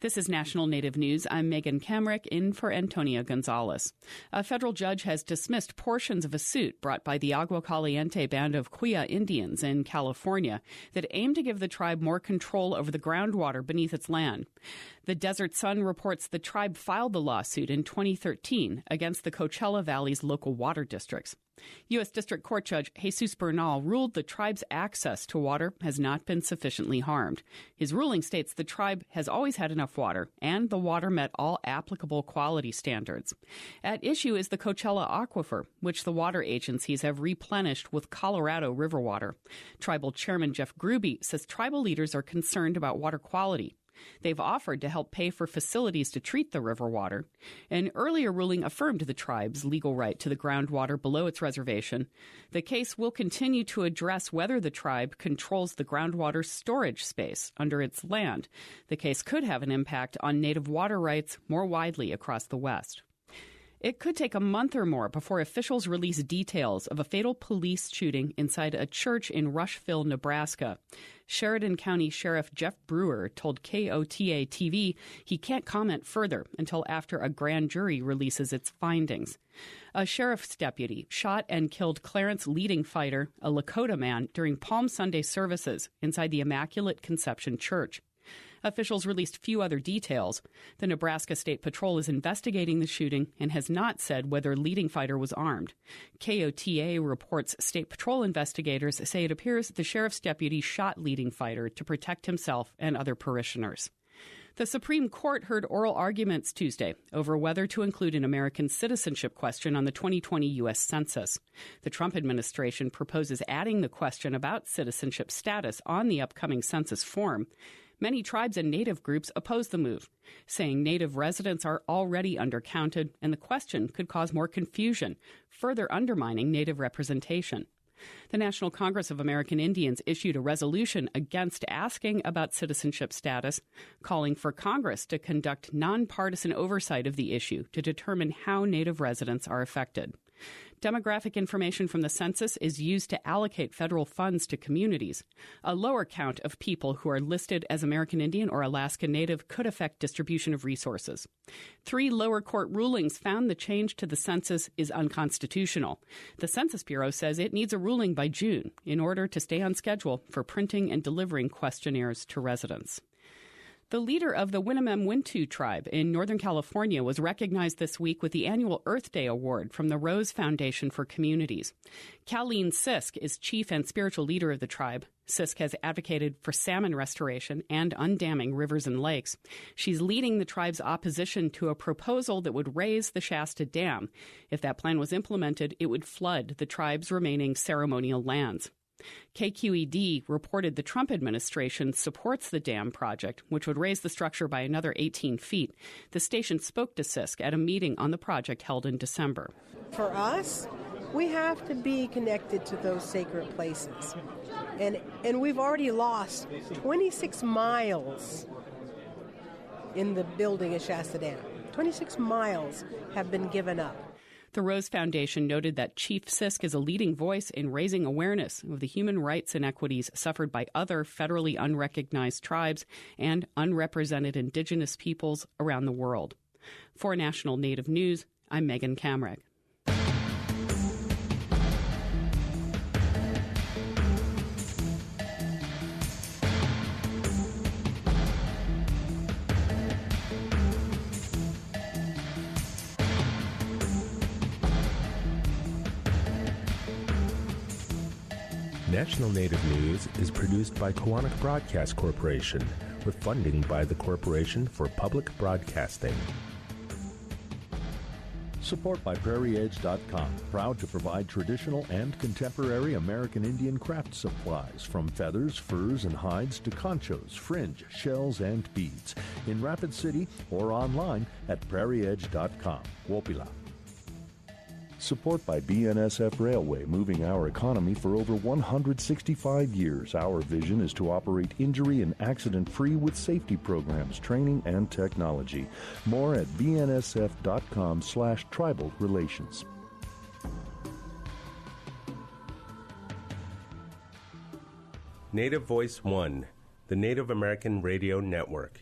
This is National Native News. I'm Megan Kamrick, in for Antonia Gonzalez. A federal judge has dismissed portions of a suit brought by the Agua Caliente Band of Kuya Indians in California that aim to give the tribe more control over the groundwater beneath its land. The Desert Sun reports the tribe filed the lawsuit in 2013 against the Coachella Valley's local water districts. U.S. District Court Judge Jesus Bernal ruled the tribe's access to water has not been sufficiently harmed. His ruling states the tribe has always had enough water, and the water met all applicable quality standards. At issue is the Coachella Aquifer, which the water agencies have replenished with Colorado River water. Tribal Chairman Jeff Gruby says tribal leaders are concerned about water quality. They've offered to help pay for facilities to treat the river water. An earlier ruling affirmed the tribe's legal right to the groundwater below its reservation. The case will continue to address whether the tribe controls the groundwater storage space under its land. The case could have an impact on native water rights more widely across the West. It could take a month or more before officials release details of a fatal police shooting inside a church in Rushville, Nebraska. Sheridan County Sheriff Jeff Brewer told KOTA-TV he can't comment further until after a grand jury releases its findings. A sheriff's deputy shot and killed Clarence Leading Fighter, a Lakota man, during Palm Sunday services inside the Immaculate Conception Church. Officials released few other details. The Nebraska State Patrol is investigating the shooting and has not said whether Leading Fighter was armed. KOTA reports State Patrol investigators say it appears the sheriff's deputy shot Leading Fighter to protect himself and other parishioners. The Supreme Court heard oral arguments Tuesday over whether to include an American citizenship question on the 2020 U.S. Census. The Trump administration proposes adding the question about citizenship status on the upcoming census form. Many tribes and Native groups oppose the move, saying Native residents are already undercounted and the question could cause more confusion, further undermining Native representation. The National Congress of American Indians issued a resolution against asking about citizenship status, calling for Congress to conduct nonpartisan oversight of the issue to determine how Native residents are affected. Demographic information from the census is used to allocate federal funds to communities. A lower count of people who are listed as American Indian or Alaska Native could affect distribution of resources. 3 lower court rulings found the change to the census is unconstitutional. The Census Bureau says it needs a ruling by June in order to stay on schedule for printing and delivering questionnaires to residents. The leader of the Winnemem-Wintu tribe in Northern California was recognized this week with the annual Earth Day Award from the Rose Foundation for Communities. Colleen Sisk is chief and spiritual leader of the tribe. Sisk has advocated for salmon restoration and undamming rivers and lakes. She's leading the tribe's opposition to a proposal that would raise the Shasta Dam. If that plan was implemented, it would flood the tribe's remaining ceremonial lands. KQED reported the Trump administration supports the dam project, which would raise the structure by another 18 feet. The station spoke to Sisk at a meeting on the project held in December. For us, we have to be connected to those sacred places. And we've already lost 26 miles in the building of Shasta Dam. 26 miles have been given up. The Rose Foundation noted that Chief Sisk is a leading voice in raising awareness of the human rights inequities suffered by other federally unrecognized tribes and unrepresented indigenous peoples around the world. For National Native News, I'm Megan Kamrick. National Native News is produced by Koahnic Broadcast Corporation, with funding by the Corporation for Public Broadcasting. Support by PrairieEdge.com, proud to provide traditional and contemporary American Indian craft supplies, from feathers, furs, and hides to conchos, fringe, shells, and beads, in Rapid City or online at PrairieEdge.com. Wopila. Support by BNSF Railway, moving our economy for over 165 years. Our vision is to operate injury and accident-free with safety programs, training, and technology. More at bnsf.com/tribal relations. Native Voice One, the Native American Radio Network.